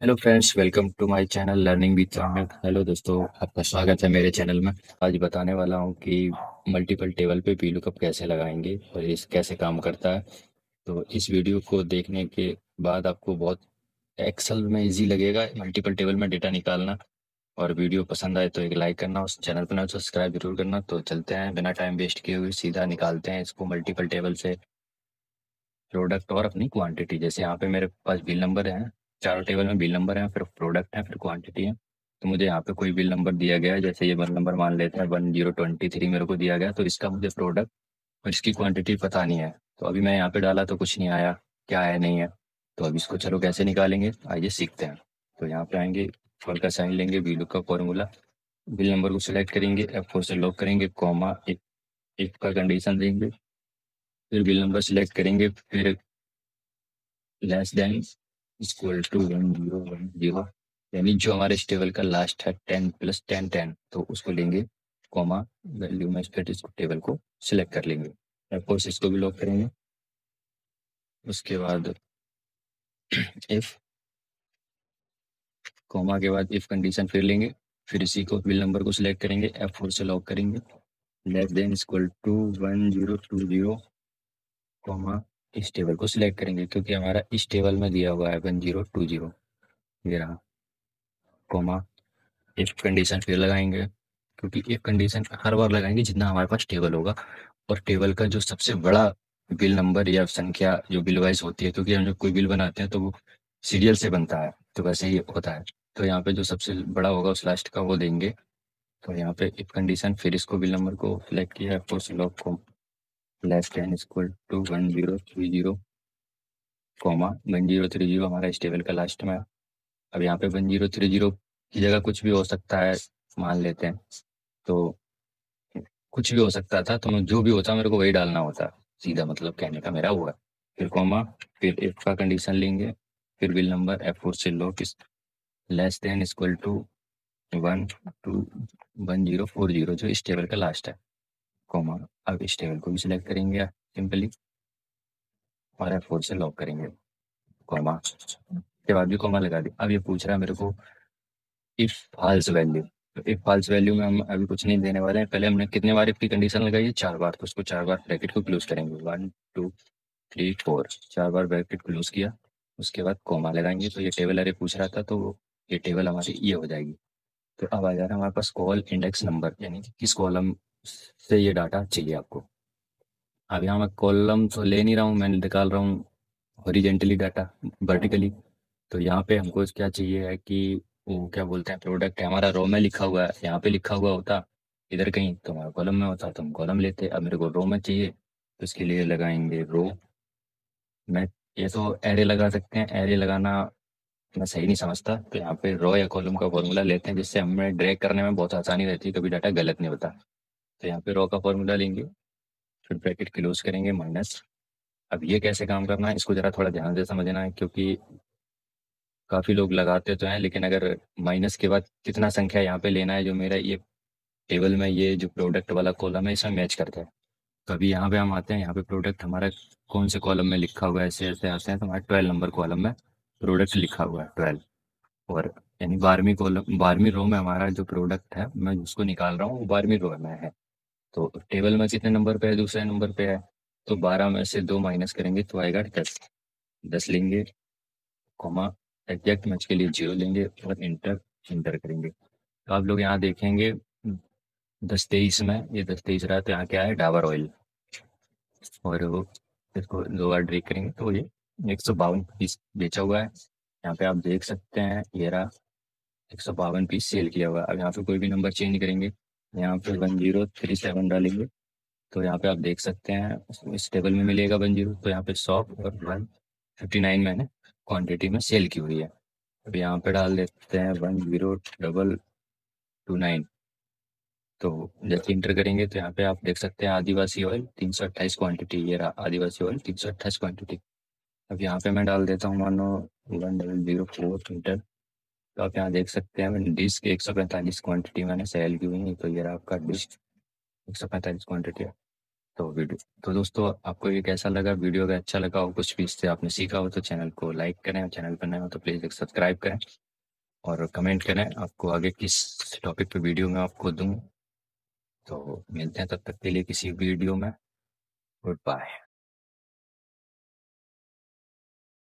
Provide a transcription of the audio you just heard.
Hello friends, welcome to my channel learning with Amit. Hello दोस्तों, आपका स्वागत है मेरे चैनल में। आज बताने वाला हूँ कि मल्टीपल टेबल पे वीलुकअप कैसे लगाएंगे और इस कैसे काम करता है। तो इस वीडियो को देखने के बाद आपको बहुत एक्सेल में इजी लगेगा मल्टीपल टेबल में डेटा निकालना। और वीडियो पसंद आए तो एक लाइक करना, उस चैनल पर ना सब्सक्राइब जरूर करना। तो चलते हैं, बिना टाइम वेस्ट किए हुए सीधा निकालते हैं इसको मल्टीपल टेबल से प्रोडक्ट और अपनी क्वांटिटी। जैसे यहाँ पे मेरे पास बिल नंबर है, चारों टेबल में बिल नंबर है, फिर प्रोडक्ट है, फिर क्वांटिटी है। तो मुझे यहाँ पे कोई बिल नंबर दिया गया है, जैसे ये बिल नंबर मान लेते हैं 1023 मेरे को दिया गया, तो इसका मुझे प्रोडक्ट और इसकी क्वांटिटी पता नहीं है। तो अभी मैं यहाँ पे डाला तो कुछ नहीं आया, क्या है नहीं है। तो अब इसको चलो कैसे निकालेंगे, आइए सीखते हैं। तो यहाँ पे आएंगे, फॉर का साइन लेंगे, वीलू का फॉर्मूला, बिल नंबर को सिलेक्ट करेंगे, F4 से लॉक करेंगे, कॉमा इफ का कंडीशन देंगे, फिर बिल नंबर सिलेक्ट करेंगे, फिर लेस देन इक्वल टू 1010, यानी जो हमारे इस टेबल का लास्ट है 10 प्लस 10 10, तो उसको लेंगे, कॉमा वैल्यू में फिर इसको टेबल को सिलेक्ट कर लेंगे। ऑफकोर्स इसको भी लॉक करेंगे। उसके बाद इफ, कॉमा के बाद इफ कंडीशन फिर लेंगे, फिर इसी को बिल नंबर को सिलेक्ट करेंगे, F4 से लॉक करेंगे, less than equal to 1020, comma इस टेबल को सिलेक्ट करेंगे क्योंकि हमारा इस टेबल में दिया हुआ है 1020, ये रहा, कॉमा इफ कंडीशन फिर लगाएंगे, क्योंकि इफ कंडीशन हर बार लगाएंगे जितना हमारे पास टेबल होगा। और टेबल का जो सबसे बड़ा बिल नंबर या संख्या जो बिल वाइज होती है, क्योंकि हम जब कोई बिल बनाते हैं तो वो सीरियल से बनता है, तो वैसे ही होता है। तो यहाँ पे जो सबसे बड़ा होगा उस लास्ट का वो देंगे। तो यहाँ पे इफ कंडीशन, फिर इसको बिल नंबर को सिलेक्ट किया, फोर्स लॉक को less than equal to 1030, comma 1030 हमारा इस टेबल का लास्ट में है। अब यहाँ पे 1030 की जगह कुछ भी हो सकता है, मान लेते हैं। तो कुछ भी हो सकता था, तो मैं जो भी होता मेरे को वही डालना होता, सीधा मतलब कहने का मेरा हुआ। फिर कॉमा, फिर इफ का कंडीशन लेंगे, फिर बिल नंबर F4 से लो किस लेस देन इक्वल टू 1040 जो इस टेबल का लास्ट है, कॉमा। अब इस टेबल को भी सिलेक्ट करेंगे सिंपली और F4 से लॉक करेंगे, कॉमा के बाद भी कॉमा लगा दी। अब ये पूछ रहा है मेरे को इफ फॉल्स वैल्यू। तो इफ फॉल्स वैल्यू में हम अभी कुछ नहीं देने वाले हैं। पहले हमने कितने बार इफ की कंडीशन लगाई है, 4 बार, तो उसको 4 बार ब्रैकेट को क्लोज करेंगे, 1 2 3 4, 4 बार ब्रैकेट क्लोज किया। उसके बाद कॉमा लगाएंगे। तो ये टेबल अरे पूछ रहा था, तो ये टेबल हमारी ये हो जाएगी। तो अब आ जा रहा है हमारे पास कॉल इंडेक्स नंबर, यानी कि किस कॉलम से ये डाटा चाहिए आपको। अब यहाँ मैं कॉलम तो ले नहीं रहा हूँ, मैं निकाल रहा हूँ हॉरिजेंटली डाटा, वर्टिकली। तो यहाँ पे हमको क्या चाहिए है कि वो क्या बोलते हैं, प्रोडक्ट है हमारा रो में लिखा हुआ है, यहाँ पे लिखा हुआ होता इधर कहीं तो हमारा कॉलम में होता, तो हम कॉलम लेते। अब मेरे को रो में चाहिए, तो इसके लिए लगाएंगे रो में। ये तो एरे लगा सकते हैं, एरे लगाना मैं सही नहीं समझता, तो यहाँ पे रो या कॉलम का फॉर्मूला लेते हैं, जिससे हमें ड्रैग करने में बहुत आसानी रहती है, कभी डाटा गलत नहीं होता। तो यहाँ पे रो का फॉर्मूला लेंगे, फिर ब्रैकेट क्लोज करेंगे, माइनस। अब ये कैसे काम करना है इसको जरा थोड़ा ध्यान से समझना है, क्योंकि काफ़ी लोग लगाते तो हैं, लेकिन अगर माइनस के बाद कितना संख्या यहाँ पे लेना है जो मेरा ये टेबल में ये जो प्रोडक्ट वाला कॉलम है इसमें मैच करता है। तो अभी यहाँ पे हम आते हैं, यहाँ पे प्रोडक्ट हमारा कौन से कॉलम में लिखा हुआ है, ऐसे ऐसे आते हैं तो हमारा 12 नंबर कॉलम में प्रोडक्ट लिखा हुआ है, 12। और यानी 12वीं कॉलम 12वीं रो में हमारा जो प्रोडक्ट है मैं जिसको निकाल रहा हूँ वो 12वीं रो में है। तो टेबल में कितने नंबर पे है, दूसरे नंबर पे है। तो 12 में से 2 माइनस करेंगे तो आएगा 10। 10 लेंगे, कॉमा एग्जैक्ट मैच के लिए 0 लेंगे और इंटर इंटर करेंगे। तो आप लोग यहाँ देखेंगे 1023 में, ये 1023 रहा, तो यहाँ क्या है, डाबर ऑयल। और वो इसको 2 बार ड्रिक करेंगे तो ये 152 पीस बेचा हुआ है। यहाँ पे आप देख सकते हैं ये रहा, 152 पीस सेल किया हुआ है। अब यहाँ पे कोई भी नंबर चेंज करेंगे, यहाँ पे 1037 डालेंगे, तो यहाँ पे आप देख सकते हैं इस टेबल में मिलेगा 10, तो यहाँ पे 100 और 159 मैंने क्वांटिटी में सेल की हुई है। अब यहाँ पे डाल देते हैं 102229। तो जैसे इंटर करेंगे तो यहाँ पे आप देख सकते हैं आदिवासी ऑयल 328 क्वांटिटी, ये रहा आदिवासी ऑयल 328 क्वांटिटी। अब यहाँ पे मैं डाल देता हूँ मानो 1004 इंटर। तो आप यहाँ देख सकते हैं डिस्क 145 क्वांटिटी मैंने सेल की हुई है, तो ये रहा आपका डिस्क 145 क्वांटिटी है। तो दोस्तों आपको ये कैसा लगा वीडियो? अगर अच्छा लगा हो, कुछ भी इससे आपने सीखा हो तो चैनल को लाइक करें, और चैनल पर नए हो तो प्लीज़ एक सब्सक्राइब करें और कमेंट करें आपको आगे किस टॉपिक पे वीडियो मैं आपको दूँ। तो मिलते हैं तब तक के लिए किसी वीडियो में। Good bye.